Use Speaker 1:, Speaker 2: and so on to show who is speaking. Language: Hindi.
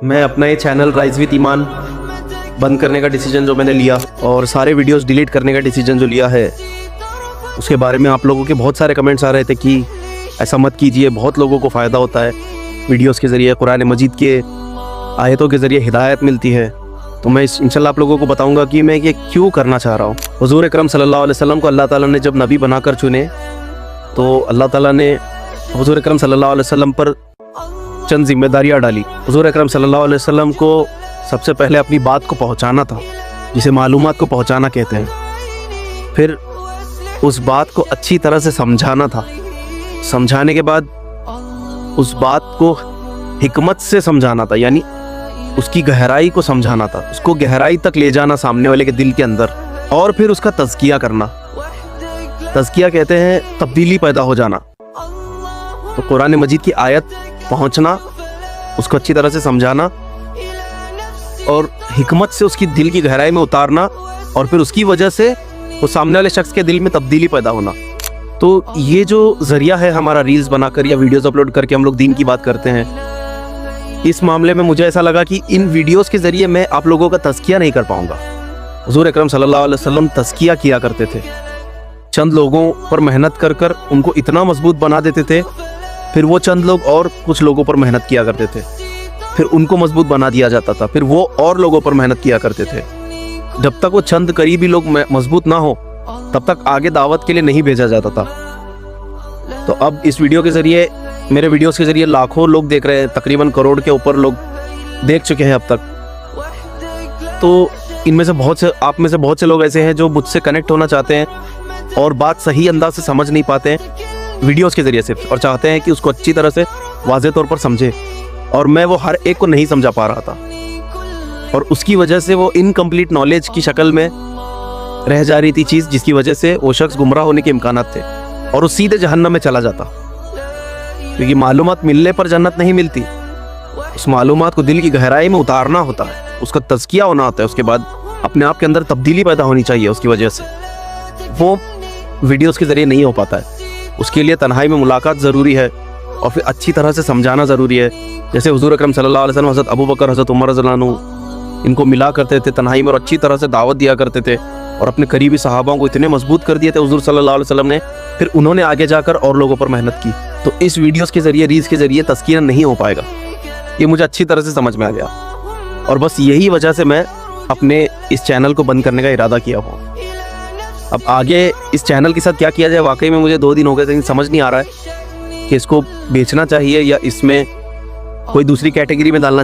Speaker 1: मैं अपना ये चैनल राइज विद ईमान बंद करने का डिसीजन जो मैंने लिया और सारे वीडियोस डिलीट करने का डिसीजन जो लिया है, उसके बारे में आप लोगों के बहुत सारे कमेंट्स आ रहे थे कि ऐसा मत कीजिए, बहुत लोगों को फ़ायदा होता है वीडियोस के ज़रिए, कुरान मजीद के आयतों के ज़रिए हिदायत मिलती है। तो मैं इंशाल्लाह आप लोगों को बताऊंगा कि मैं ये क्यों करना चाह रहा हूँ। हुज़ूर अकरम सल्लल्लाहु अलैहि वसल्लम को अल्लाह ताला ने जब नबी बनाकर चुने तो अल्लाह ताला ने हुज़ूर अकरम सल्लल्लाहु अलैहि वसल्लम पर चंद जिम्मेदारियाँ डाली। हुज़ूर अकरम सल्लल्लाहु अलैहि वसल्लम को सबसे पहले अपनी बात को पहुँचाना था, जिसे मालूमात को पहुँचाना कहते हैं। फिर उस बात को अच्छी तरह से समझाना था, समझाने के बाद उस बात को हिकमत से समझाना था, यानी उसकी गहराई को समझाना था, उसको गहराई तक ले जाना सामने वाले के दिल के अंदर, और फिर उसका तज़किया करना। तज़किया कहते हैं तब्दीली पैदा हो जाना। तो कुरान मजीद की आयत पहुंचना, उसको अच्छी तरह से समझाना और हिकमत से उसकी दिल की गहराई में उतारना, और फिर उसकी वजह से वो सामने वाले शख्स के दिल में तब्दीली पैदा होना। तो ये जो ज़रिया है हमारा रील्स बनाकर या वीडियोस अपलोड करके हम लोग दीन की बात करते हैं, इस मामले में मुझे ऐसा लगा कि इन वीडियोस के ज़रिए मैं आप लोगों का तज़किया नहीं कर पाऊँगा। हुज़ूर अकरम सल्लल्लाहु अलैहि वसल्लम तज़किया किया करते थे, चंद लोगों पर मेहनत कर कर उनको इतना मजबूत बना देते थे, फिर वो चंद लोग और कुछ लोगों पर मेहनत किया करते थे, फिर उनको मजबूत बना दिया जाता था, फिर वो और लोगों पर मेहनत किया करते थे। जब तक वो चंद करीबी लोग मजबूत ना हो तब तक आगे दावत के लिए नहीं भेजा जाता था। तो अब इस वीडियो के ज़रिए, मेरे वीडियोस के ज़रिए लाखों लोग देख रहे हैं, तकरीबन करोड़ के ऊपर लोग देख चुके हैं अब तक। तो इनमें से बहुत से, आप में से बहुत से लोग ऐसे हैं जो मुझसे कनेक्ट होना चाहते हैं और बात सही अंदाज से समझ नहीं पाते हैं वीडियोस के ज़रिए सिर्फ, और चाहते हैं कि उसको अच्छी तरह से वाज़ेह तौर पर समझे, और मैं वो हर एक को नहीं समझा पा रहा था, और उसकी वजह से वो इनकम्प्लीट नॉलेज की शक्ल में रह जा रही थी चीज़, जिसकी वजह से वो शख्स गुमराह होने के इम्कानात थे और वो सीधे जहन्नम में चला जाता। क्योंकि मालूमात मिलने पर जन्नत नहीं मिलती, उस मालूमात को दिल की गहराई में उतारना होता है, उसका तज़किया होना होता है, उसके बाद अपने आप के अंदर तब्दीली पैदा होनी चाहिए। उसकी वजह से वो वीडियोस के ज़रिए नहीं हो पाता है। उसके लिए तन्हाई में मुलाकात ज़रूरी है और फिर अच्छी तरह से समझाना ज़रूरी है। जैसे हुज़ूर अकरम सल्लल्लाहु अलैहि वसल्लम हज़रत अबू बकर, हज़रत उमर रज़ियल्लाहु अन्हु इनको मिला करते थे तन्हाई में और अच्छी तरह से दावत दिया करते थे, और अपने करीबी सहाबाओं को इतने मजबूत कर दिए थे हुज़ूर सल्लल्लाहु अलैहि वसल्लम ने। फिर उन्होंने आगे जाकर और लोगों पर मेहनत की। तो इस वीडियोस के ज़रिए, रील्स के ज़रिए तज़किया नहीं हो पाएगा, ये मुझे अच्छी तरह से समझ में आ गया, और बस यही वजह से मैं अपने इस चैनल को बंद करने का इरादा किया हूँ। अब आगे इस चैनल के साथ क्या किया जाए, वाकई में मुझे 2 दिन हो गए, लेकिन समझ नहीं आ रहा है कि इसको बेचना चाहिए या इसमें कोई दूसरी कैटेगरी में डालना चाहिए।